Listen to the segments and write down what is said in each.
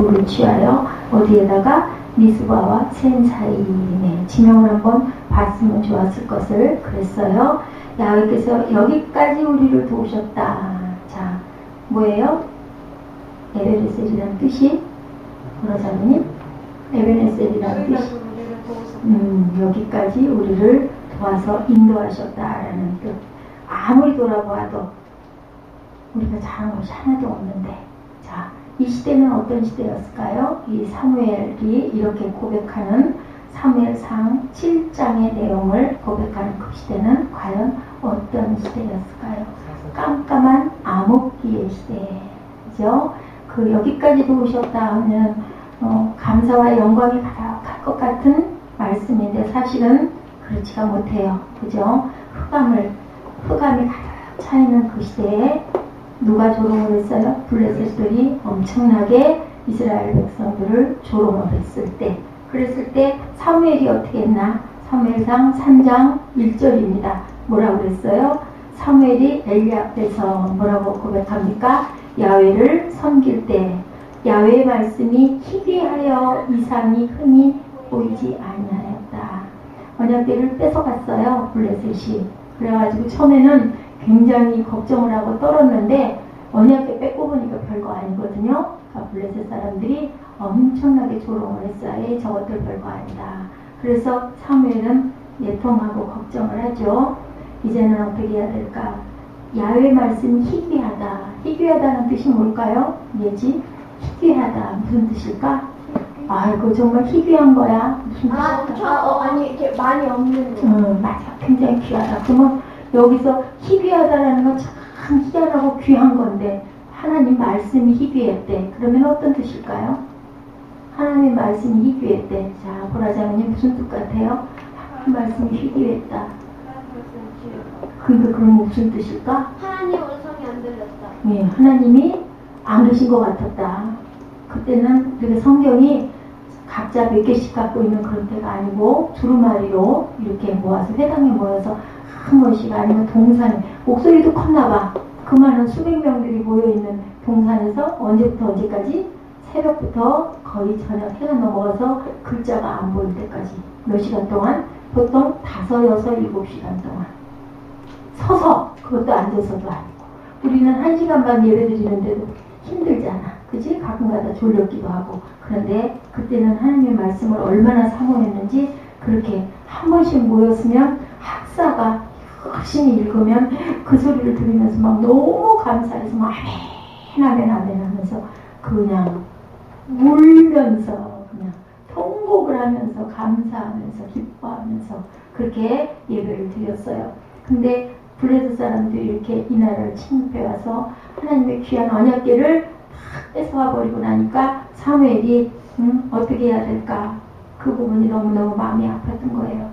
돌을 취하여 어디에다가 미스바와 센 사이에 지명을 한번 봤으면 좋았을 것을 그랬어요. 야훼께서 여기까지 우리를 도우셨다. 자, 뭐예요? 에베네셀이라는 뜻이 뭐라자니? 에베네셀이라는 뜻이 여기까지 우리를 도와서 인도하셨다라는 뜻. 아무리 돌아보아도 우리가 잘한 것이 하나도 없는데, 자, 이 시대는 어떤 시대였을까요? 이 사무엘이 이렇게 고백하는 사무엘상 7장의 내용을 고백하는 그 시대는 과연 어떤 시대였을까요? 깜깜한 암흑기의 시대죠. 그 여기까지 도우셨다 하면 감사와 영광이 가득할 것 같은 말씀인데 사실은 그렇지가 못해요. 그죠? 흑암이 가득 차있는 그 시대에 누가 조롱을 했어요? 블레셋들이 엄청나게 이스라엘 백성들을 조롱을 했을 때, 그랬을 때 사무엘이 어떻게 했나? 사무엘상 3장 1절입니다. 뭐라고 그랬어요? 사무엘이 엘리 앞에서 뭐라고 고백합니까? 야훼를 섬길 때 야훼의 말씀이 희귀하여 이상이 흔히 보이지 아니하였다. 언약궤를 뺏어갔어요, 블레셋이. 그래가지고 처음에는 굉장히 걱정을 하고 떨었는데 언약궤 뺏고 보니까 별거 아니거든요. 그러니까 블레셋 사람들이 엄청나게 조롱을 했어요. 저것들 별거 아니다. 그래서 사무엘은 예통하고 걱정을 하죠. 이제는 어떻게 해야 될까? 야훼의 말씀이 희귀하다. 희귀하다는 뜻이 뭘까요? 예지? 희귀하다. 무슨 뜻일까? 아이고 정말 희귀한 거야. 무슨 뜻일까? 아니 이렇게 많이 없는 거. 맞아. 굉장히 귀하다. 그러면 여기서 희귀하다라는 건 참 희한하고 귀한 건데 하나님 말씀이 희귀했대. 그러면 어떤 뜻일까요? 하나님 말씀이 희귀했대. 자, 보라자면이 무슨 뜻 같아요? 하나님 말씀이 희귀했다. 그러니까 그러면 무슨 뜻일까? 하나님 음성이 안 들렸다. 예, 하나님이 안 계신 것 같았다. 그때는 우리가 성경이 각자 몇 개씩 갖고 있는 그런 때가 아니고 두루마리로 이렇게 모아서 회당에 모여서 한 번씩 아니면 동산에 목소리도 컸나봐. 그 많은 수백 명들이 모여있는 동산에서 언제부터 언제까지? 새벽부터 거의 저녁 해가 넘어가서 글자가 안 보일 때까지 몇 시간 동안? 보통 5, 6, 7시간 동안 서서, 그것도 앉아서도 아니고. 우리는 1시간 반 예배 드리는데도 힘들잖아. 그치? 가끔가다 졸렸기도 하고. 그런데 그때는 하나님의 말씀을 얼마나 사모했는지 그렇게 한 번씩 모였으면 학사가 열심히 읽으면 그 소리를 들으면서 막 너무 감사해서 막 아멘 하면서 그냥 울면서 그냥 통곡을 하면서 감사하면서 기뻐하면서 그렇게 예배를 드렸어요. 근데 블레셋 사람들이 이렇게 이 나라를 침입해 와서 하나님의 귀한 언약궤를 다 뺏어와 버리고 나니까 사무엘이 어떻게 해야 될까? 그 부분이 너무너무 마음이 아팠던 거예요.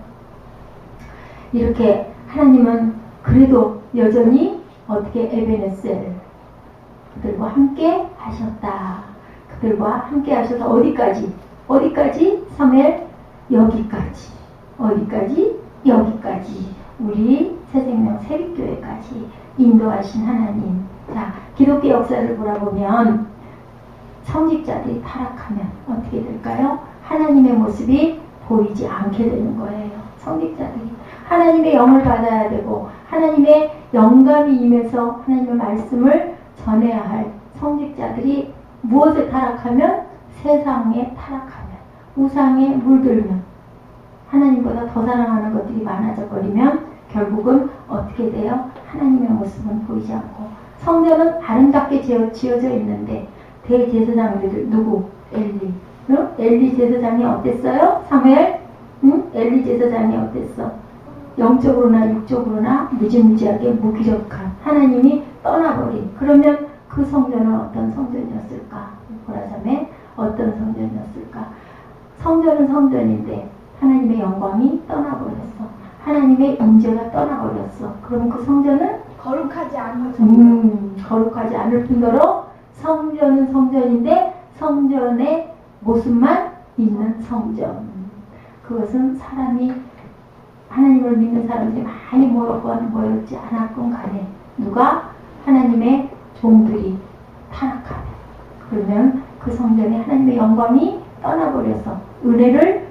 이렇게 하나님은 그래도 여전히 어떻게 에베네셀 그들과 함께 하셨다. 그들과 함께 하셔서 어디까지? 사무엘 여기까지. 어디까지? 여기까지. 우리 새생명 세립교회까지 인도하신 하나님. 자, 기독교 역사를 돌아보면 성직자들이 타락하면 어떻게 될까요? 하나님의 모습이 보이지 않게 되는 거예요. 성직자들이 하나님의 영을 받아야 되고 하나님의 영감이 임해서 하나님의 말씀을 전해야 할 성직자들이 무엇에 타락하면? 세상에 타락하면, 우상에 물들면, 하나님보다 더 사랑하는 것들이 많아져 버리면 결국은 어떻게 돼요? 하나님의 모습은 보이지 않고. 성전은 아름답게 지어져 있는데 대제사장들 누구? 엘리. 엘리 제사장이 어땠어요? 사무엘? 엘리 제사장이 어땠어? 영적으로나 육적으로나 무지무지하게 무기력한 하나님이 떠나버린. 그러면 그 성전은 어떤 성전이었을까? 보라자매 어떤 성전이었을까? 성전은 성전인데 하나님의 영광이 떠나버렸어. 하나님의 임재가 떠나버렸어. 그럼 그 성전은 거룩하지 않은 성전. 거룩하지 않을 뿐더러 성전은 성전인데 성전의 모습만 있는 성전. 그것은 사람이 하나님을 믿는 사람들이 많이 모였지 않았건 간에 누가 하나님의 종들이 타락하면 그러면 그 그 성전에 하나님의 영광이 떠나버려서 은혜를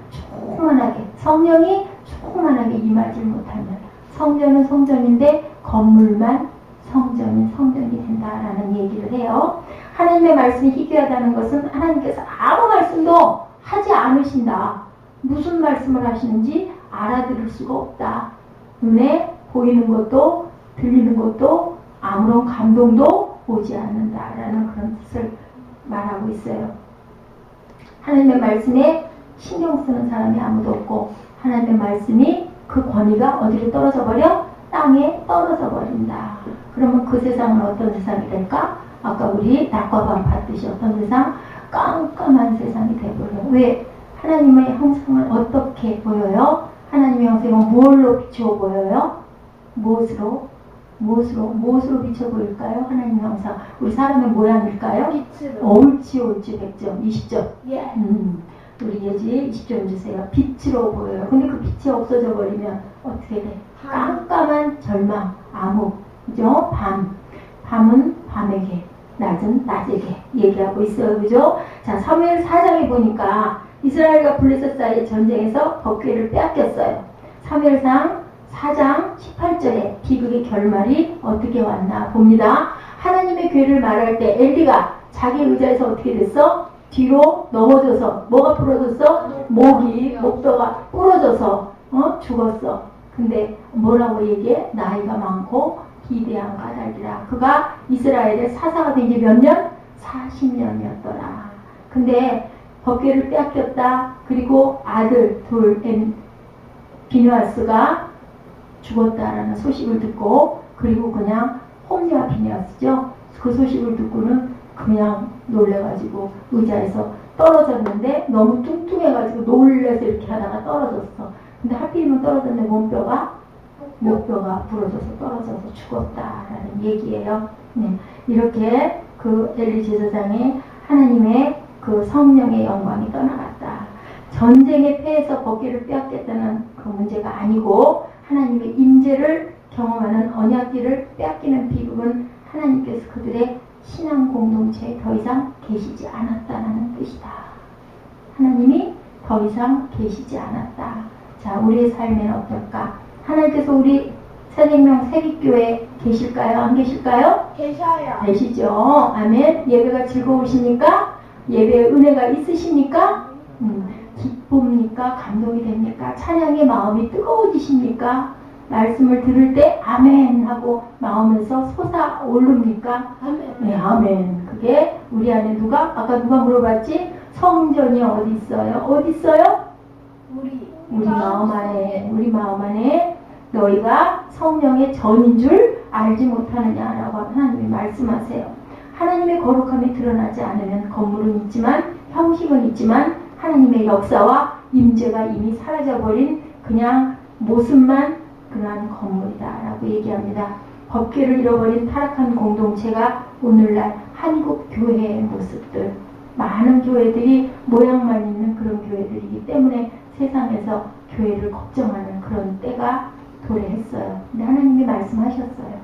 충만하게 성령이 충만하게 임하지 못하면 성전은 성전인데 건물만 성전이 된다라는 얘기를 해요. 하나님의 말씀이 희귀하다는 것은 하나님께서 아무 말씀도 하지 않으신다. 무슨 말씀을 하시는지 알아들을 수가 없다. 눈에 보이는 것도 들리는 것도 아무런 감동도 오지 않는다라는 그런 뜻을 말하고 있어요. 하나님의 말씀에 신경 쓰는 사람이 아무도 없고 하나님의 말씀이 그 권위가 어디로 떨어져 버려? 땅에 떨어져 버린다. 그러면 그 세상은 어떤 세상이 될까? 아까 우리 낮과 밤 봤듯이 어떤 세상? 깜깜한 세상이 되어버려요. 왜? 하나님의 형상은 어떻게 보여요? 하나님의 형상은 뭘로 비추어 보여요? 무엇으로 비춰 보일까요? 하나님의 형상. 우리 사람의 모양일까요? 빛으로. 옳지 100점 20점. 예. 우리 예지 20점 주세요. 빛으로 보여요. 근데 그 빛이 없어져 버리면 어떻게 돼? 깜깜한 절망, 암흑, 그죠? 밤은 밤에게, 낮은 낮에게 얘기하고 있어요. 그죠? 자, 사무엘 4장에 보니까 이스라엘과 블레셋 사이의 전쟁에서 법궤를 빼앗겼어요. 사무엘상 4장 18절에 비극의 결말이 어떻게 왔나 봅니다. 하나님의 궤를 말할 때 엘리가 자기 의자에서 어떻게 됐어? 뒤로 넘어져서 뭐가 부러졌어? 목도가 부러져서 죽었어. 근데 뭐라고 얘기해? 나이가 많고 기대한 까닭이라. 그가 이스라엘의 사사가 된 지 몇 년? 40년이었더라. 근데 법궤를 빼앗겼다. 그리고 아들 둘 비느하스가 죽었다라는 소식을 듣고, 그리고 그냥 홈리와 비느하스죠. 그 소식을 듣고는 그냥 놀래가지고 의자에서 떨어졌는데 너무 뚱뚱해가지고 놀래서 이렇게 하다가 떨어졌어. 근데 하필이면 떨어졌는데 목뼈가 부러져서 떨어져서 죽었다라는 얘기예요. 네. 이렇게 그 엘리 제사장의 하나님의 그 성령의 영광이 떠나갔다. 전쟁의 패에서 법궤를 빼앗겼다는 그 문제가 아니고 하나님의 임재를 경험하는 언약궤를 빼앗기는 비극은 하나님께서 그들의 신앙 공동체에 더 이상 계시지 않았다는 뜻이다. 하나님이 더 이상 계시지 않았다. 자, 우리의 삶에는 어떨까? 하나님께서 우리 새생명 세빛교회에 계실까요? 안 계실까요? 계셔요. 계시죠. 아멘. 예배가 즐거우십니까? 예배에 은혜가 있으십니까? 기쁩니까? 감동이 됩니까? 찬양의 마음이 뜨거워지십니까? 말씀을 들을 때 아멘 하고 마음에서 솟아오릅니까? 아멘. 네, 아멘. 그게 우리 안에 아까 누가 물어봤지? 성전이 어디 있어요? 어디 있어요? 우리 마음 안에 너희가 성령의 전인 줄 알지 못하느냐라고 하나님이 말씀하세요. 하나님의 거룩함이 드러나지 않으면 건물은 있지만 형식은 있지만 하나님의 역사와 임재가 이미 사라져버린 그냥 모습만 그러한 건물이다라고 얘기합니다. 법궤를 잃어버린 타락한 공동체가 오늘날 한국 교회의 모습들, 많은 교회들이 모양만 있는 그런 교회들이기 때문에 세상에서 교회를 걱정하는 그런 때가 도래했어요. 근데 하나님이 말씀하셨어요.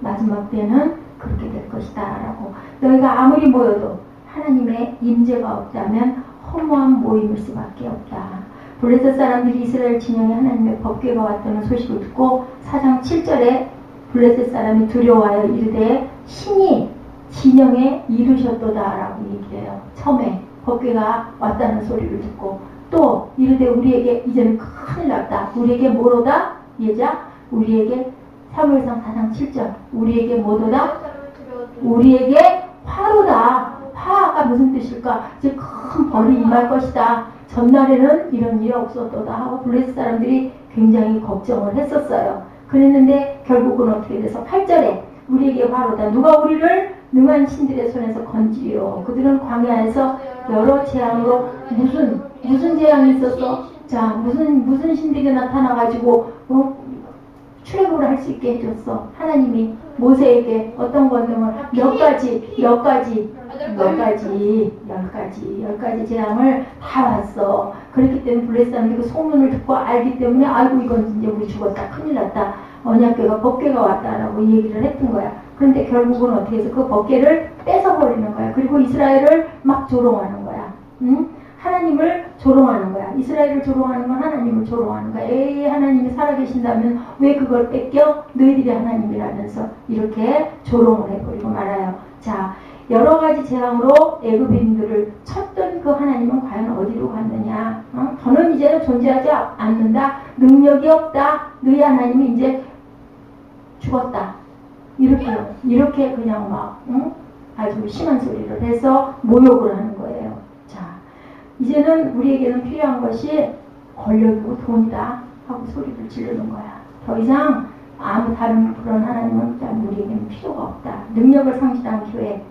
마지막 때는 그렇게 될 것이다 라고. 너희가 아무리 모여도 하나님의 임재가 없다면 허무한 모임일 수밖에 없다. 블레셋 사람들이 이스라엘 진영에 하나님의 법궤가 왔다는 소식을 듣고 4장 7절에 블레셋 사람이 두려워하여 이르되 신이 진영에 이르셨도다 라고 얘기해요. 처음에 법궤가 왔다는 소리를 듣고 또 이르되 우리에게 이제는 큰일 났다. 우리에게 뭐로다? 예자 우리에게 사무엘상 4장 7절 우리에게 뭐로다? 우리에게 화로다. 화가 무슨 뜻일까? 이제 큰 벌이 임할 것이다. 전날에는 이런 일이 없었도다 하고 블레셋 사람들이 굉장히 걱정을 했었어요. 그랬는데 결국은 어떻게 돼서 8절에 우리에게 화로다. 누가 우리를 능한 신들의 손에서 건지리요. 그들은 광야에서 여러 재앙으로 무슨 재앙이 있었어? 자, 무슨 신들이 나타나가지고 출애굽을 할 수 있게 해줬어. 하나님이 모세에게 어떤 권능을 몇 가지 재앙을 다 왔어. 그렇기 때문에 블레셋 사람들이 그 소문을 듣고 알기 때문에 아이고 이건 이제 우리 죽었다. 큰일 났다. 언약궤가 법궤가 왔다라고 얘기를 했던 거야. 그런데 결국은 어떻게 해서 그 법궤를 뺏어버리는 거야. 그리고 이스라엘을 막 조롱하는 거야. 응? 하나님을 조롱하는 거야. 이스라엘을 조롱하는 건 하나님을 조롱하는 거야. 에이, 하나님이 살아계신다면 왜 그걸 뺏겨? 너희들이 하나님이라면서 이렇게 조롱을 해버리고 말아요. 자, 여러 가지 재앙으로 애굽인들을 쳤던 그 하나님은 과연 어디로 갔느냐? 더는 이제는 존재하지 않는다. 능력이 없다. 너희 하나님이 이제 죽었다. 이렇게 그냥 막 아주 심한 소리를 해서 모욕을 하는 거예요. 자, 이제는 우리에게는 필요한 것이 권력이고 돈이다 하고 소리를 지르는 거야. 더 이상 아무 다른 그런 하나님은 우리에게는 필요가 없다. 능력을 상실한 교회,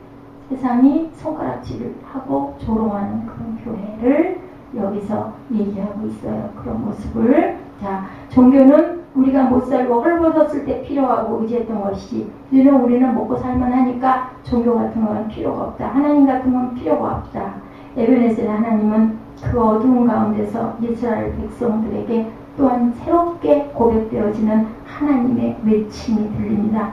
세상이 손가락질을 하고 조롱하는 그런 교회를 여기서 얘기하고 있어요. 그런 모습을. 자, 종교는 우리가 못 살고 헐벗었을 때 필요하고 의지했던 것이지, 이제는 우리는 먹고 살만 하니까 종교 같은 건 필요가 없다. 하나님 같은 건 필요가 없다. 에베네셀의 하나님은 그 어두운 가운데서 이스라엘 백성들에게 또한 새롭게 고백되어지는 하나님의 외침이 들립니다.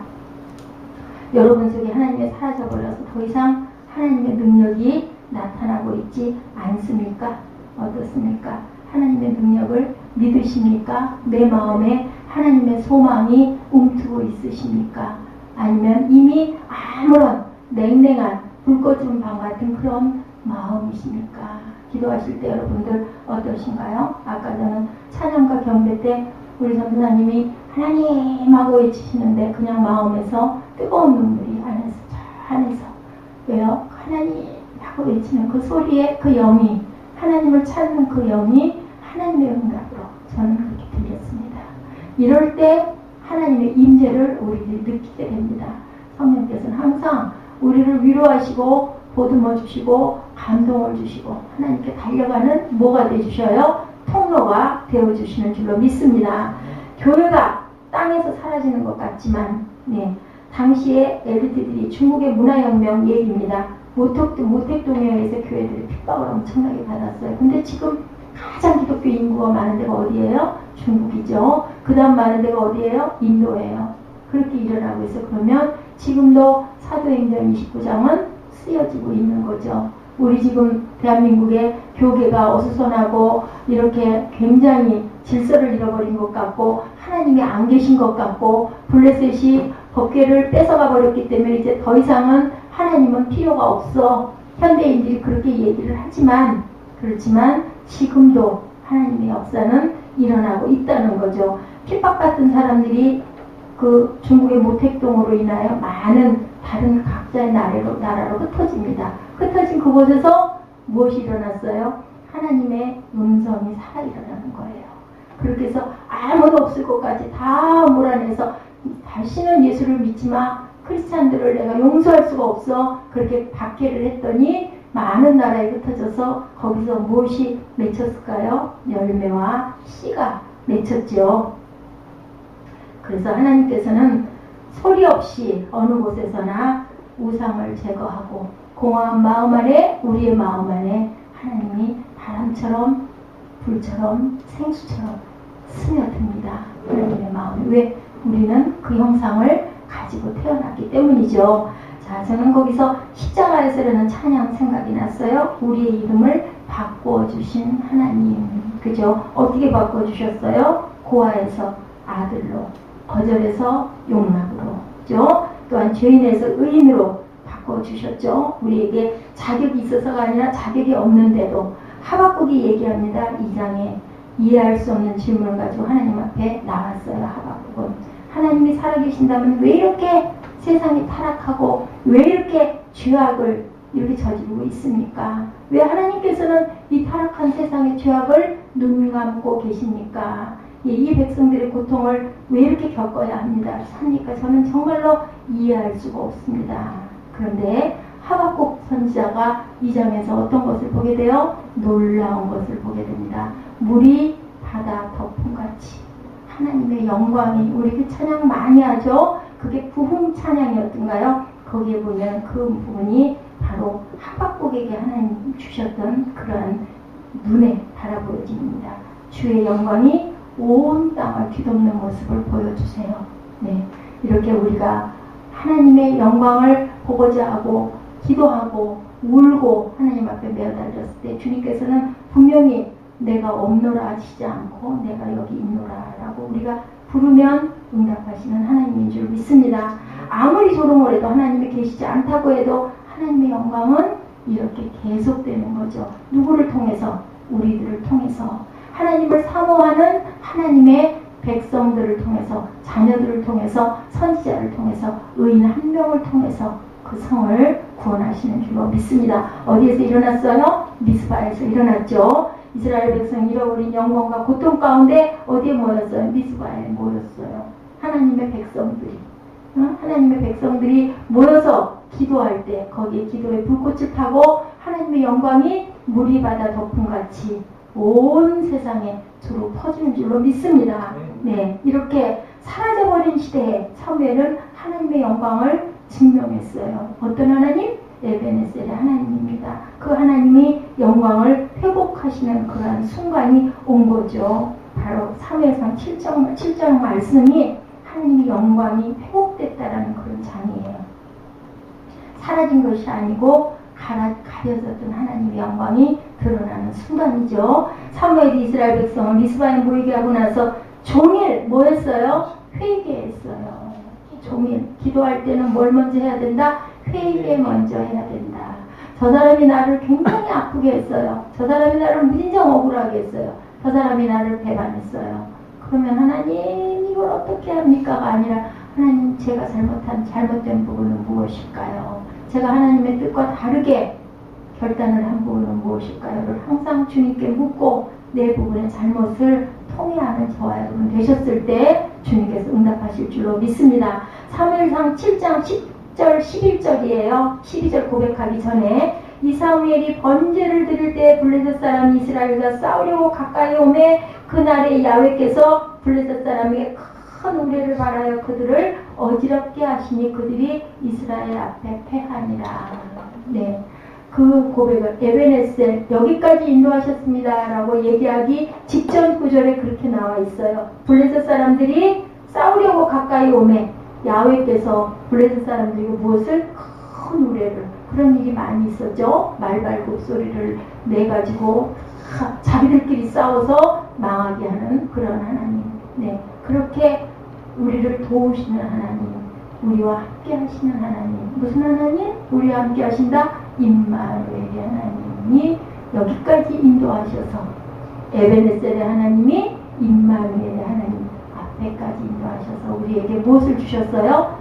여러분 속에 하나님이 사라져버려서 더 이상 하나님의 능력이 나타나고 있지 않습니까? 어떻습니까? 하나님의 능력을 믿으십니까? 내 마음에 하나님의 소망이 움트고 있으십니까? 아니면 이미 아무런 냉랭한 불 꺼진 방 같은 그런 마음이십니까? 기도하실 때 여러분들 어떠신가요? 아까 저는 찬양과 경배 때 우리 전도사님이 하나님하고 외치시는데 그냥 마음에서 뜨거운 눈물이 안에서 왜요? 하나님하고 외치는 그 소리에 그 영이, 하나님을 찾는 그 영이 하나님의 응답으로 저는 그렇게 들렸습니다. 이럴 때 하나님의 임재를 우리들이 느끼게 됩니다. 성령께서는 항상 우리를 위로하시고 보듬어 주시고 감동을 주시고 하나님께 달려가는 뭐가 되주셔요? 통로가 되어주시는 줄로 믿습니다. 교회가 땅에서 사라지는 것 같지만 당시에 엘리트들이 중국의 문화혁명 얘기입니다. 모택동에 의해서 교회들이 핍박을 엄청나게 받았어요. 근데 지금 가장 기독교 인구가 많은 데가 어디예요? 중국이죠. 그 다음 많은 데가 어디예요? 인도예요. 그렇게 일어나고 있어. 그러면 지금도 사도행전 29장은 쓰여지고 있는 거죠. 우리 지금 대한민국의 교계가 어수선하고 이렇게 굉장히 질서를 잃어버린 것 같고 하나님이 안 계신 것 같고 블레셋이 법궤를 뺏어가 버렸기 때문에 이제 더 이상은 하나님은 필요가 없어. 현대인들이 그렇게 얘기를 하지만 그렇지만 지금도 하나님의 역사는 일어나고 있다는 거죠. 핍박받던 사람들이 그 중국의 모택동으로 인하여 많은 다른 각자의 나라로 흩어집니다. 흩어진 그곳에서 무엇이 일어났어요? 하나님의 음성이 살아 일어나는 거예요. 그렇게 해서 아무도 없을 것까지 다 몰아내서 다시는 예수를 믿지 마. 크리스찬들을 내가 용서할 수가 없어. 그렇게 박해를 했더니 많은 나라에 흩어져서 거기서 무엇이 맺혔을까요? 열매와 씨가 맺혔죠. 그래서 하나님께서는 소리 없이 어느 곳에서나 우상을 제거하고 공허한 마음 안에 우리의 마음 안에 하나님이 바람처럼 불처럼 생수처럼 스며듭니다. 하나님의 마음. 왜? 우리는 그 형상을 가지고 태어났기 때문이죠. 자, 저는 거기서 십자가에서라는 찬양 생각이 났어요. 우리의 이름을 바꿔주신 하나님. 그죠? 어떻게 바꿔주셨어요? 고아에서 아들로, 거절에서 용납으로, 그죠? 또한 죄인에서 의인으로 바꿔주셨죠. 우리에게 자격이 있어서가 아니라 자격이 없는데도 하박국이 얘기합니다. 2장에 이해할 수 없는 질문을 가지고 하나님 앞에 나왔어요. 하박국은 하나님이 살아계신다면 왜 이렇게 세상이 타락하고 왜 이렇게 죄악을 이렇게 저지르고 있습니까? 왜 하나님께서는 이 타락한 세상의 죄악을 눈 감고 계십니까? 이 백성들의 고통을 왜 이렇게 겪어야 합니다. 합니까? 저는 정말로 이해할 수가 없습니다. 그런데 하박국 선지자가 2장에서 어떤 것을 보게 돼요? 놀라운 것을 보게 됩니다. 물이 바다 덮음같이 하나님의 영광이, 우리 그 찬양 많이 하죠? 그게 부흥 찬양이었던가요? 거기에 보면 그 부분이 바로 하박국에게 하나님 주셨던 그런 눈에 바라보여집니다. 주의 영광이 온 땅을 뒤덮는 모습을 보여주세요. 네, 이렇게 우리가 하나님의 영광을 보고자 하고 기도하고 울고 하나님 앞에 매어달렸을 때 주님께서는 분명히 내가 없노라 하시지 않고 내가 여기 있노라 라고 우리가 부르면 응답하시는 하나님인 줄 믿습니다. 아무리 조롱을 해도 하나님이 계시지 않다고 해도 하나님의 영광은 이렇게 계속되는 거죠. 누구를 통해서? 우리들을 통해서. 하나님을 사모하는 하나님의 백성들을 통해서, 자녀들을 통해서, 선지자를 통해서, 의인 한 명을 통해서 그 성을 구원하시는 줄로 믿습니다. 어디에서 일어났어요? 미스바에서 일어났죠. 이스라엘 백성이 잃어버린 영광과 고통 가운데 어디에 모였어요? 미스바에 모였어요. 하나님의 백성들이. 하나님의 백성들이 모여서 기도할 때 거기에 기도의 불꽃을 타고 하나님의 영광이 물이 바다 덮음같이 온 세상에 주로 퍼지는 줄로 믿습니다. 네, 이렇게 사라져버린 시대에 사무엘은 하나님의 영광을 증명했어요. 어떤 하나님? 에베네셀의 하나님입니다. 그 하나님이 영광을 회복하시는 그러한 순간이 온 거죠. 바로 사무엘상 7장 말씀이 하나님의 영광이 회복됐다라는 그런 장이에요. 사라진 것이 아니고 가려졌던 하나님의 영광이 드러나는 순간이죠. 사무엘이 이스라엘 백성을 미스바에 모이게 하고 나서 종일 뭐 했어요? 회개했어요. 종일 기도할 때는 뭘 먼저 해야 된다? 회개 먼저 해야 된다. 저 사람이 나를 굉장히 아프게 했어요. 저 사람이 나를 무진장 억울하게 했어요. 저 사람이 나를 배반했어요. 그러면 하나님 이걸 어떻게 합니까가 아니라 하나님 제가 잘못된 부분은 무엇일까요? 제가 하나님의 뜻과 다르게 결단을 한 부분은 무엇일까요를 항상 주님께 묻고 내 부분의 잘못을 통회하는 저와 여러분 되셨을 때 주님께서 응답하실 줄로 믿습니다. 사무엘상 7장 10절 11절이에요. 12절 고백하기 전에 이 사무엘이 번제를 드릴 때 블레셋 사람 이스라엘과 싸우려고 가까이 오매 그날에 야훼께서 블레셋 사람에게 큰 우레를 발하여 그들을 어지럽게 하시니 그들이 이스라엘 앞에 패하니라. 네, 그 고백을 에베네셀 여기까지 인도하셨습니다 라고 얘기하기 직전 구절에 그렇게 나와 있어요. 블레셋 사람들이 싸우려고 가까이 오매 야훼께서 블레셋 사람들에게 무엇을? 큰 우레를. 그런 일이 많이 있었죠. 말발굽 소리를 내가지고 자기들끼리 싸워서 망하게 하는 그런 하나님. 네, 그렇게 우리를 도우시는 하나님, 우리와 함께 하시는 하나님. 무슨 하나님? 우리와 함께 하신다? 임마누엘의 하나님이 여기까지 인도하셔서 에베네셀의 하나님이 임마누엘의 하나님 앞에까지 인도하셔서 우리에게 무엇을 주셨어요?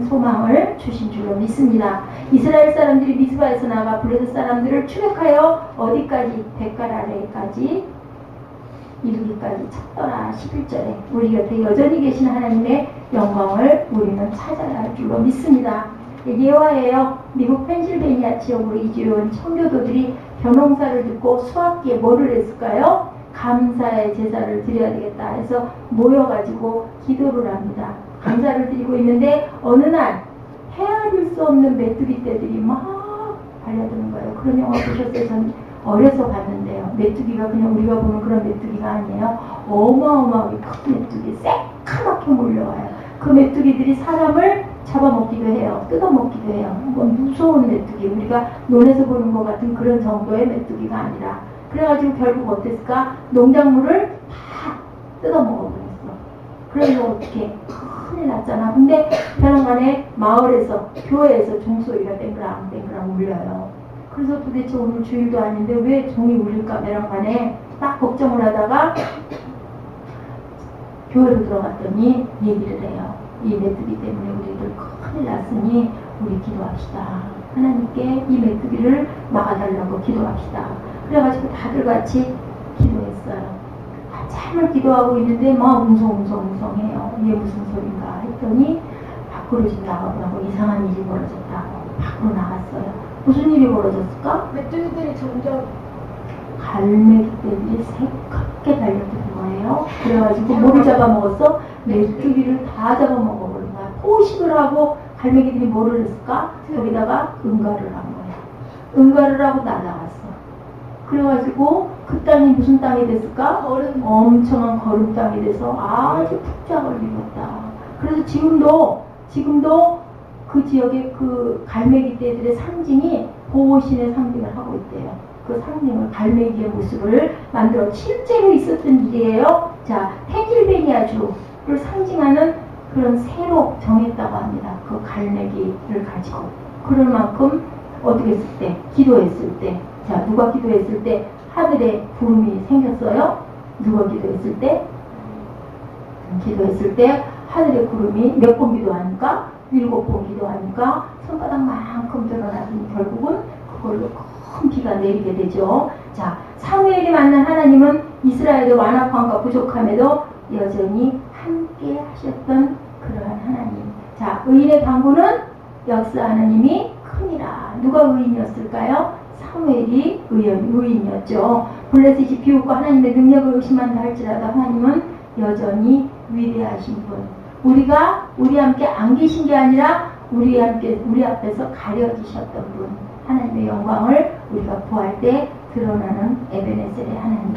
소망을 주신 줄로 믿습니다. 이스라엘 사람들이 미스바에서 나가 블레셋 사람들을 추격하여 어디까지? 백갈 아래까지 이르기까지 쳤더라. 11절에 우리 곁에 여전히 계신 하나님의 영광을 우리는 찾아야 할 줄로 믿습니다. 예화예요. 미국 펜실베니아 지역으로 이주해온 청교도들이 벼농사를 듣고 수확기에 뭐를 했을까요? 감사의 제사를 드려야 되겠다 해서 모여가지고 기도를 합니다. 감사를 드리고 있는데 어느 날 헤아릴 수 없는 메뚜기 떼들이 막 달려드는 거예요. 그런 영화 보셨어요? 전 어려서 봤는데요. 메뚜기가 그냥 우리가 보는 그런 메뚜기가 아니에요. 어마어마하게 큰 메뚜기 새카맣게 몰려와요. 그 메뚜기들이 사람을 잡아먹기도 해요. 뜯어먹기도 해요. 뭐 무서운 메뚜기, 우리가 논에서 보는 것 같은 그런 정도의 메뚜기가 아니라 그래가지고 결국 어땠을까? 농작물을 다 뜯어먹어버렸어. 그래서 어떻게 큰일 났잖아. 근데 편안간에 마을에서 교회에서 종소리가 땡그랑 땡그랑 울려요. 그래서 도대체 오늘 주일도 아닌데 왜 종이 울릴까 편안간에 딱 걱정을 하다가 교회로 들어갔더니 얘기를 해요. 이 메뚜기 때문에 우리들 큰일 났으니 우리 기도합시다. 하나님께 이 메뚜기를 막아달라고 기도합시다. 그래가지고 다들 같이 기도했어요. 한참을 기도하고 있는데 막 웅성웅성해요. 이게 무슨 소린가 했더니 밖으로 좀 나가보라고 이상한 일이 벌어졌다고 밖으로 나갔어요. 무슨 일이 벌어졌을까? 메뚜기들이 점점 갈매기들이 새깝게 달려드는 거예요. 그래가지고 뭐를 잡아먹었어? 메뚜기를 다 잡아먹어버린 거야. 포식을 하고 갈매기들이 뭐를 했을까? 거기다가 응가를 한 거야. 응가를 하고 날아갔어. 그래가지고 그 땅이 무슨 땅이 됐을까? 거름. 엄청난 거름 땅이 돼서 아주 풍작을 이뤘다. 그래서 지금도 그 지역의 그 갈매기 떼들의 상징이 보호신의 상징을 하고 있대요. 그 상징을 갈매기의 모습을 만들어 실제로 있었던 일이에요. 자, 펜실베니아주를 상징하는 그런 새로 정했다고 합니다. 그 갈매기를 가지고. 그럴 만큼 어떻게 했을 때? 기도했을 때. 자, 누가 기도했을 때 하늘에 구름이 생겼어요? 누가 기도했을 때? 기도했을 때 하늘에 구름이 몇 번 기도하니까? 7번 기도하니까 손바닥만큼 드러나더니 결국은 그걸로 큰 비가 내리게 되죠. 자, 사무엘이 만난 하나님은 이스라엘의 완악함과 부족함에도 여전히 함께 하셨던 그러한 하나님. 자, 의인의 강구는 역사하는 힘이 크니라. 누가 의인이었을까요? 사무엘이 의인이었죠. 블레셋이 비웃고 하나님의 능력을 의심한다 할지라도 하나님은 여전히 위대하신 분. 우리가 우리 함께 안 계신 게 아니라 우리 앞에서 가려지셨던 분. 하나님의 영광을 우리가 구할 때 드러나는 에베네셀의 하나님.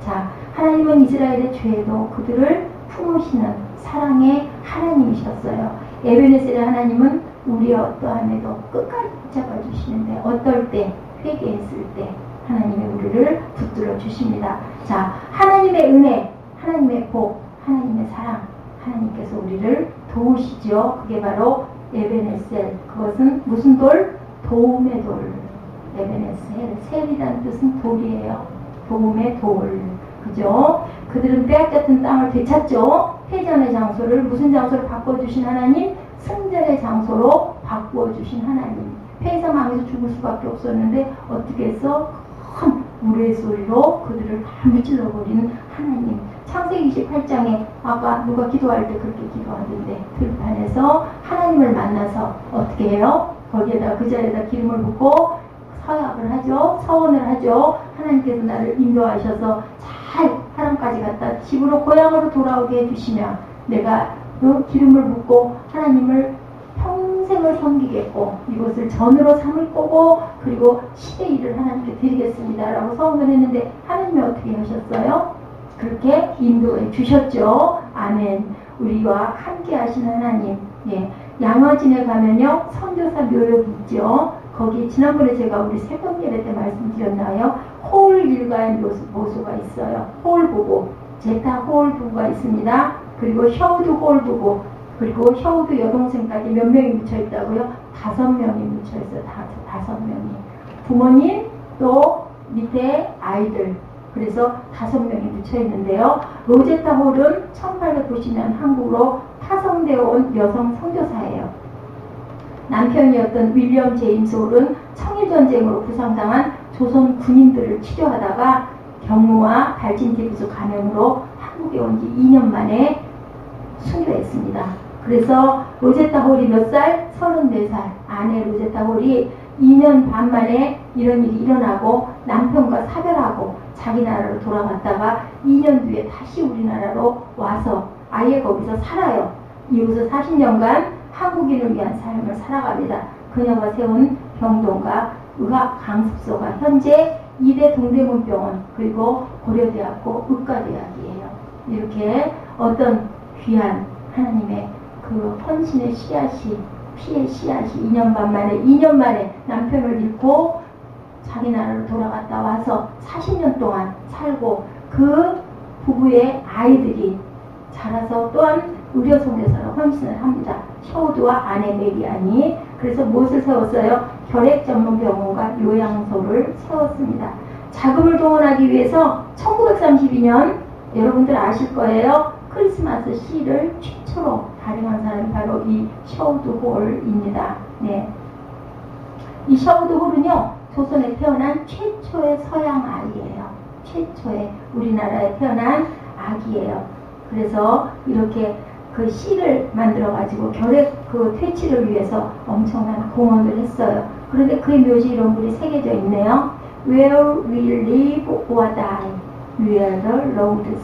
자, 하나님은 이스라엘의 죄에도 그들을 품으시는 사랑의 하나님이셨어요. 에베네셀의 하나님은 우리의 어떠함에도 끝까지 붙잡아 주시는데 어떨 때? 회개했을 때 하나님의 우리를 붙들어 주십니다. 자, 하나님의 은혜, 하나님의 복, 하나님의 사랑, 하나님께서 우리를 도우시죠. 그게 바로 에베네셀. 그것은 무슨 돌? 도움의 돌. 에베네셀. 셀이라는 뜻은 돌이에요. 도움의 돌. 그죠? 그들은 빼앗겼던 땅을 되찾죠. 패전의 장소를 무슨 장소로 바꿔주신 하나님? 승전의 장소로 바꾸어주신 하나님. 패에서 망해서 죽을 수밖에 없었는데 어떻게 해서 큰 물의 소리로 그들을 다 무찔러버리는 하나님. 창세기 28장에 아까 누가 기도할 때 그렇게 기도하던데 들판에서 하나님을 만나서 어떻게 해요? 거기에다 그 자리에다 기름을 붓고 서약을 하죠. 서원을 하죠. 하나님께서 나를 인도하셔서 잘 사람까지 갔다 집으로 고향으로 돌아오게 해주시면 내가 그 기름을 붓고 하나님을 평생을 섬기겠고 이것을 전으로 삼을 거고 그리고 시대 일을 하나님께 드리겠습니다 라고 서원을 했는데 하나님이 어떻게 하셨어요? 그렇게 인도해 주셨죠. 아멘. 우리와 함께 하시는 하나님. 예. 양화진에 가면요 선교사 묘역이 있죠. 거기 지난번에 제가 우리 새벽 예배 때 말씀드렸나요? 호울 일가의 모수가 있어요. 호울 부부, 제타 호울 부부가 있습니다. 그리고 혀우드 호울 부부, 그리고 혀우드 여동생까지 몇 명이 묻혀 있다고요? 5명이 묻혀 있어요. 5명이. 부모님 또 밑에 아이들. 그래서 5명이 묻혀 있는데요. 로제타 홀은 1890년 한국으로 파송되어 온 여성 선교사예요. 남편이었던 윌리엄 제임스 홀은 청일전쟁으로 부상당한 조선 군인들을 치료하다가 경무와 발진티푸스 감염으로 한국에 온 지 2년 만에 순교했습니다. 그래서 로제타 홀이 몇 살? 34살. 아내 로제타 홀이 2년 반 만에 이런 일이 일어나고 남편과 사별하고 자기 나라로 돌아갔다가 2년 뒤에 다시 우리나라로 와서 아예 거기서 살아요. 이곳에 40년간 한국인을 위한 삶을 살아갑니다. 그녀가 세운 병동과 의학 강습소가 현재 2대 동대문병원 그리고 고려대학교 의과대학이에요. 이렇게 어떤 귀한 하나님의 그 헌신의 씨앗이 피의 씨앗이 2년 만에 남편을 잃고 자기 나라로 돌아갔다 와서 40년 동안 살고 그 부부의 아이들이 자라서 또한 의료선교사로 헌신을 합니다. 셔우드와 아내 메리안이. 그래서 무엇을 세웠어요? 결핵전문병원과 요양소를 세웠습니다. 자금을 동원하기 위해서 1932년 여러분들 아실 거예요. 크리스마스 시를 최초로 발행한 사람이 바로 이 셔우드 홀입니다. 네. 이 셔우드 홀은요, 조선에 태어난 최초의 서양 아이예요. 최초의 우리나라에 태어난 아기예요. 그래서 이렇게 그 시를 만들어가지고 결핵 그 퇴치를 위해서 엄청난 공헌을 했어요. 그런데 그의 묘지 이런 글이 새겨져 있네요. Where we live or die, we are the Lord's.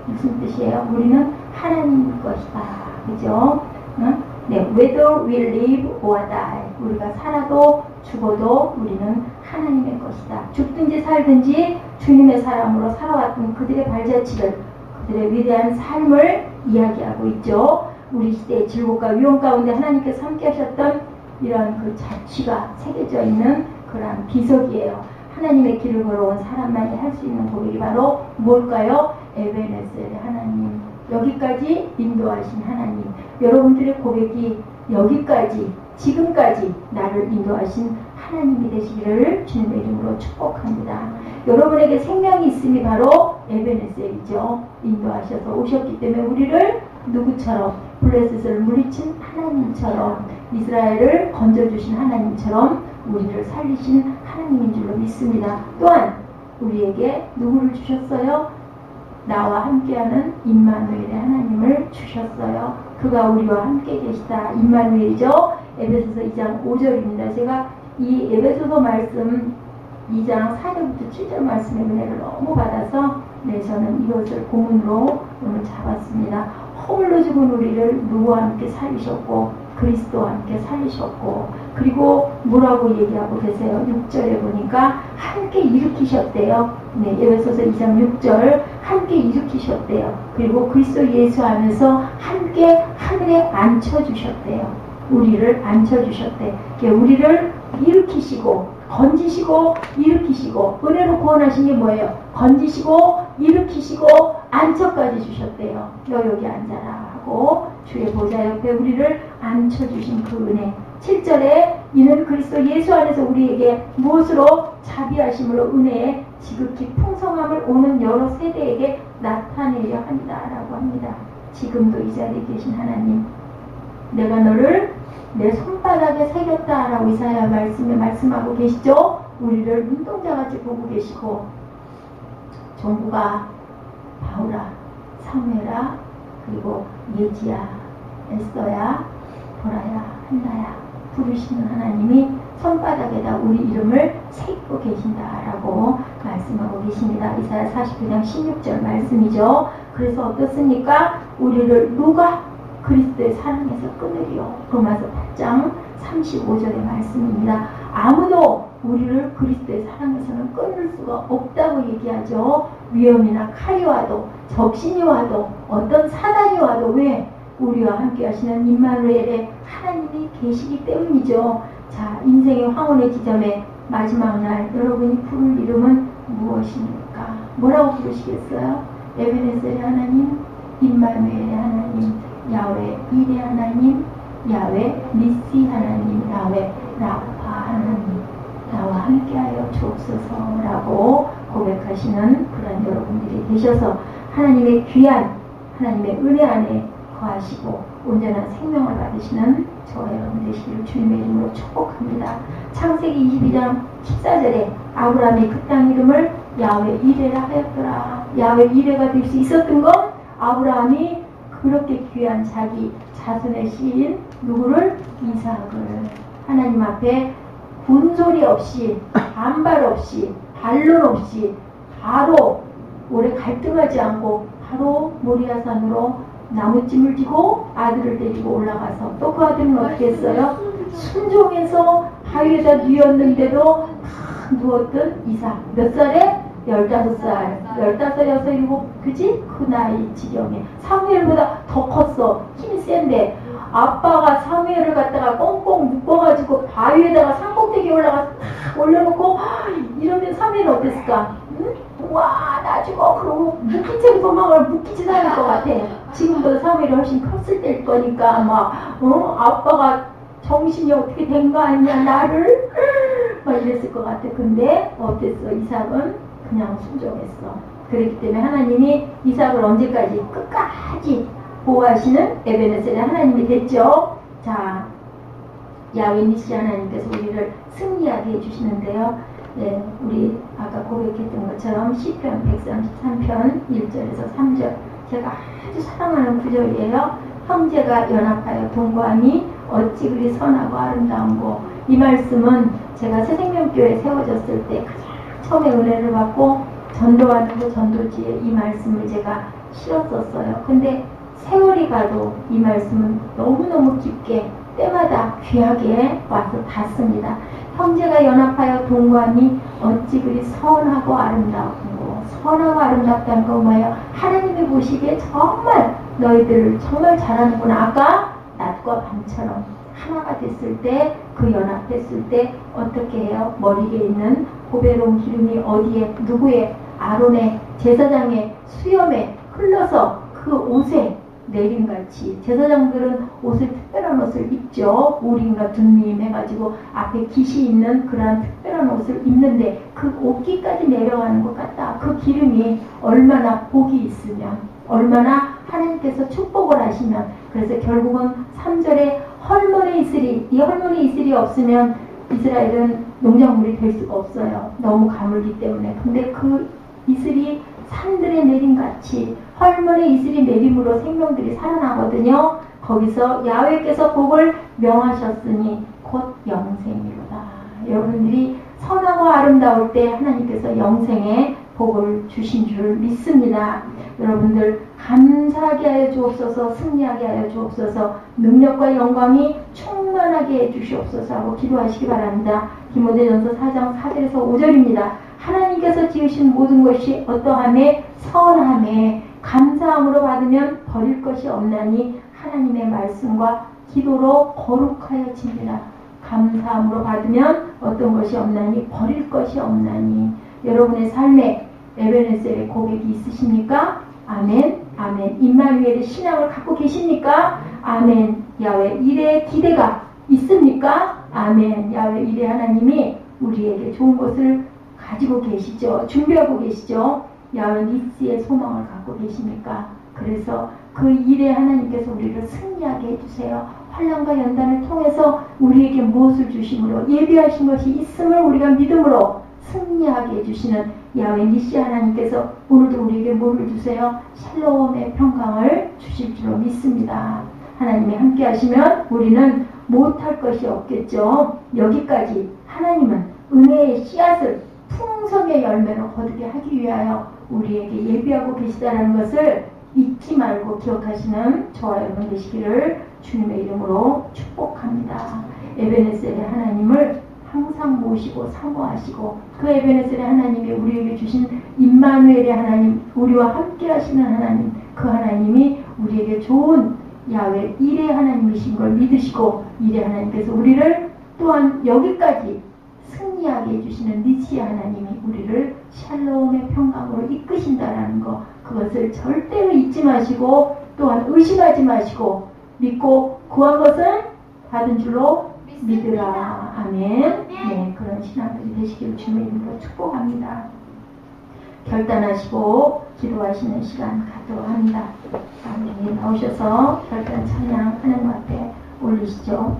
무슨 뜻이에요? 우리는 하나님의 것이다. 그죠? 응? 네, whether we live or die. 우리가 살아도 죽어도 우리는 하나님의 것이다. 죽든지 살든지 주님의 사람으로 살아왔던 그들의 발자취를, 그들의 위대한 삶을 이야기하고 있죠. 우리 시대의 질곡과 위험 가운데 하나님께서 함께 하셨던 이런 그 자취가 새겨져 있는 그러한 비석이에요. 하나님의 길을 걸어온 사람만이 할 수 있는 고백이 바로 뭘까요? 에베네셀의 하나님, 여기까지 인도하신 하나님, 여러분들의 고백이 여기까지, 지금까지 나를 인도하신 하나님이 되시기를 주님의 이름으로 축복합니다. 여러분에게 생명이 있음이 바로 에베네셀이죠. 인도하셔서 오셨기 때문에 우리를 누구처럼, 블레셋을 물리친 하나님처럼, 이스라엘을 건져주신 하나님처럼 우리를 살리신 하나님인 줄로 믿습니다. 또한 우리에게 누구를 주셨어요? 나와 함께하는 임마누엘의 하나님을 주셨어요. 그가 우리와 함께 계시다. 임마누엘이죠. 에베소서 2장 5절입니다. 제가 이 에베소서 말씀 2장 4절부터 7절 말씀의 은혜를 너무 받아서 저는 이것을 고문으로 오늘 잡았습니다. 허물로 죽은 우리를 누구와 함께 살리셨고 그리스도와 함께 살리셨고, 그리고 뭐라고 얘기하고 계세요? 6절에 보니까 함께 일으키셨대요. 에베소서 2장 6절 함께 일으키셨대요. 그리고 그리스도 예수 안에서 함께 하늘에 앉혀주셨대요. 우리를 앉혀주셨대. 우리를 일으키시고 건지시고 일으키시고, 은혜로 구원하신 게 뭐예요? 건지시고 일으키시고 안처까지 주셨대요. 너 여기 앉아라 하고 주의 보좌 옆에 우리를 앉혀주신 그 은혜. 7절에 이는 그리스도 예수 안에서 우리에게 무엇으로? 자비하심으로 은혜의 지극히 풍성함을 오는 여러 세대에게 나타내려 한다라고 합니다. 지금도 이 자리에 계신 하나님, 내가 너를 내 손바닥에 새겼다라고 이사야 말씀에 말씀하고 계시죠. 우리를 눈동자같이 보고 계시고, 종구가 바울아, 사무엘아, 그리고 예지야, 에스더야, 보라야, 한나야 부르시는 하나님이 손바닥에다 우리 이름을 새기고 계신다라고 말씀하고 계십니다. 이사야 49장 16절 말씀이죠. 그래서 어떻습니까? 우리를 누가 그리스도의 사랑에서 끊으리요. 로마서 8장 35절의 말씀입니다. 아무도 우리를 그리스도의 사랑에서는 끊을 수가 없다고 얘기하죠. 위험이나 칼이 와도, 적신이 와도, 어떤 사단이 와도, 왜? 우리와 함께 하시는 임마누엘의 하나님이 계시기 때문이죠. 자, 인생의 황혼의 지점에 마지막 날 여러분이 부를 이름은 무엇입니까? 뭐라고 부르시겠어요? 에베네셀의 하나님, 임마누엘의 하나님, 야훼 이레 하나님, 야훼 니시 하나님, 야훼 라파 하나님, 나와 함께하여 주옵소서라고 고백하시는 그런 여러분들이 되셔서 하나님의 귀한 하나님의 은혜 안에 거하시고 온전한 생명을 받으시는 저와 여러분 되시기를 주님의 이름으로 축복합니다. 창세기 22장 14절에 아브라함이 그 땅 이름을 야훼 이레라 하였더라. 야훼 이레가 될 수 있었던 건 아브라함이 그렇게 귀한 자기 자손의 씨인 누구를? 이삭을 하나님 앞에 군소리 없이, 반발 없이, 반론 없이 바로 오래 갈등하지 않고 바로 모리아산으로 나무찜을 지고 아들을 데리고 올라가서, 또 그 아들은 어떻게 했어요? 순종해서 바위에다 누웠는데도 다 누웠던 이삭. 몇 살에? 15살, 15, 6, 7, 그지? 그 나이 지경에 사무엘보다 더 컸어. 힘이 센데 아빠가 사무엘을 갖다가 꽁꽁 묶어가지고 바위에다가 산꼭대기에 올라가서 탁 올려놓고, 이러면 사무엘은 어땠을까? 응? 와, 나 죽어. 그러고 묶이채로 도망을 묶이지 않을 것 같아. 지금보다 사무엘이 훨씬 컸을 때일 거니까 막 아빠가 정신이 어떻게 된 거 아니야 나를? 막 이랬을 것 같아. 근데 어땠어? 이삭은 그냥 순종했어. 그렇기 때문에 하나님이 이삭을 언제까지? 끝까지 보호하시는 에베네셀의 하나님이 됐죠. 자, 야훼 니시 하나님께서 우리를 승리하게 해주시는데요. 네, 우리 아까 고백했던 것처럼 시편 133편 1절에서 3절, 제가 아주 사랑하는 구절이에요. 형제가 연합하여 동거함이 어찌 그리 선하고 아름다운고. 이 말씀은 제가 새생명교회에 세워졌을 때 가장 처음에 은혜를 받고 전도하는 그 전도지에 이 말씀을 제가 실었었어요. 근데 세월이 가도 이 말씀은 너무너무 깊게 때마다 귀하게 와서 닿습니다. 형제가 연합하여 동거함이 어찌 그리 선하고 아름다운고. 선하고 아름답다는 건 뭐예요? 하나님이 보시기에 정말 너희들을 정말 잘하는구나. 아까 낮과 밤처럼 하나가 됐을 때, 그 연합했을 때 어떻게 해요? 머리에 있는 보배로운 기름이 어디에, 누구의, 아론의, 제사장의 수염에 흘러서 그 옷에 내림같이. 제사장들은 옷을, 특별한 옷을 입죠. 우림과 둠밈 해가지고 앞에 깃이 있는 그러한 특별한 옷을 입는데 그 옷깃까지 내려가는 것 같다. 그 기름이 얼마나 복이 있으면, 얼마나 하나님께서 축복을 하시면. 그래서 결국은 3절에 헐몬의 이슬이, 이 헐몬의 이슬이 없으면 이스라엘은 농작물이 될 수가 없어요. 너무 가물기 때문에. 근데 그 이슬이 산들에 내림같이, 헐몬의 이슬이 내림으로 생명들이 살아나거든요. 거기서 야훼께서 복을 명하셨으니 곧 영생이로다. 여러분들이 선하고 아름다울 때 하나님께서 영생의 복을 주신 줄 믿습니다. 여러분들 감사하게 하여 주옵소서, 승리하게 하여 주옵소서, 능력과 영광이 충만하게 해 주시옵소서 하고 기도하시기 바랍니다. 디모데전서 4장 4절에서 5절입니다. 하나님께서 지으신 모든 것이 어떠함에 선함에 감사함으로 받으면 버릴 것이 없나니 하나님의 말씀과 기도로 거룩하여집니다. 감사함으로 받으면 어떤 것이 없나니 버릴 것이 없나니. 여러분의 삶에 에베네셀의 고백이 있으십니까? 아멘, 아멘. 임마누엘의 신앙을 갖고 계십니까? 아멘. 야훼 일의 기대가 있습니까? 아멘. 야훼 일의 하나님이 우리에게 좋은 것을 가지고 계시죠. 준비하고 계시죠. 야훼 니스의 소망을 갖고 계십니까? 그래서 그 일에 하나님께서 우리를 승리하게 해주세요. 환난과 연단을 통해서 우리에게 무엇을 주심으로 예비하신 것이 있음을 우리가 믿음으로 승리하게 해주시는 야훼 니시 하나님께서 오늘도 우리에게 뭐를 주세요? 샬롬의 평강을 주실 줄로 믿습니다. 하나님이 함께 하시면 우리는 못할 것이 없겠죠. 여기까지 하나님은 은혜의 씨앗을 풍성의 열매로 거두게 하기 위하여 우리에게 예비하고 계시다는 것을 잊지 말고 기억하시는 저와 여러분 되시기를 주님의 이름으로 축복합니다. 에베네셀의 하나님을 항상 모시고 사모하시고, 그 에베네셀의 하나님이 우리에게 주신 임마누엘의 하나님, 우리와 함께 하시는 하나님, 그 하나님이 우리에게 좋은 야훼 일의 하나님이신 걸 믿으시고, 일의 하나님께서 우리를 또한 여기까지 승리하게 해주시는 니시의 하나님이 우리를 샬롬의 평강으로 이끄신다라는 것, 그것을 절대로 잊지 마시고 또한 의심하지 마시고 믿고 구한 것은 받은 줄로 믿으라. 아멘. 네, 그런 신앙들이 되시기를 주님의 이름으로 축복합니다. 결단하시고 기도하시는 시간 갖도록 합니다. 아멘. 나오셔서 결단 찬양 하나님 앞에 올리시죠.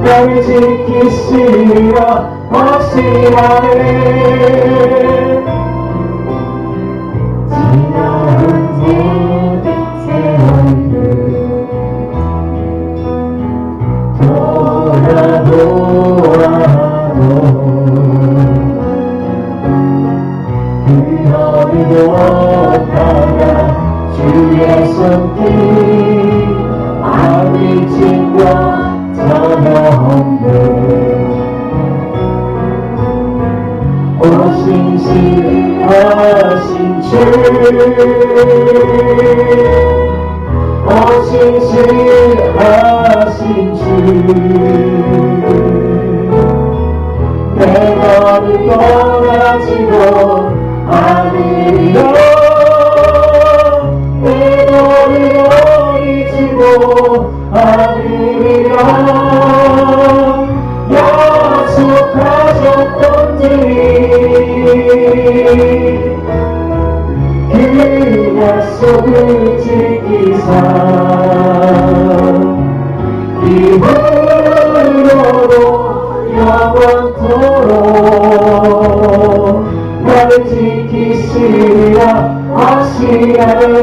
나를 지키시리라 확신하네. 지나온 세월들 돌아보아도 그 어디도 없다가 주의 손길 아무 증거 전혀 없네. 오신 신하신 주 오신 신하신 주 내 너를 떠나지도 않으리라. 내 너를 버리지도 않으리라. 약속하셨던지 그 약속을 지키사 이후로도 영원토록 나를 지키시리라 확신하네.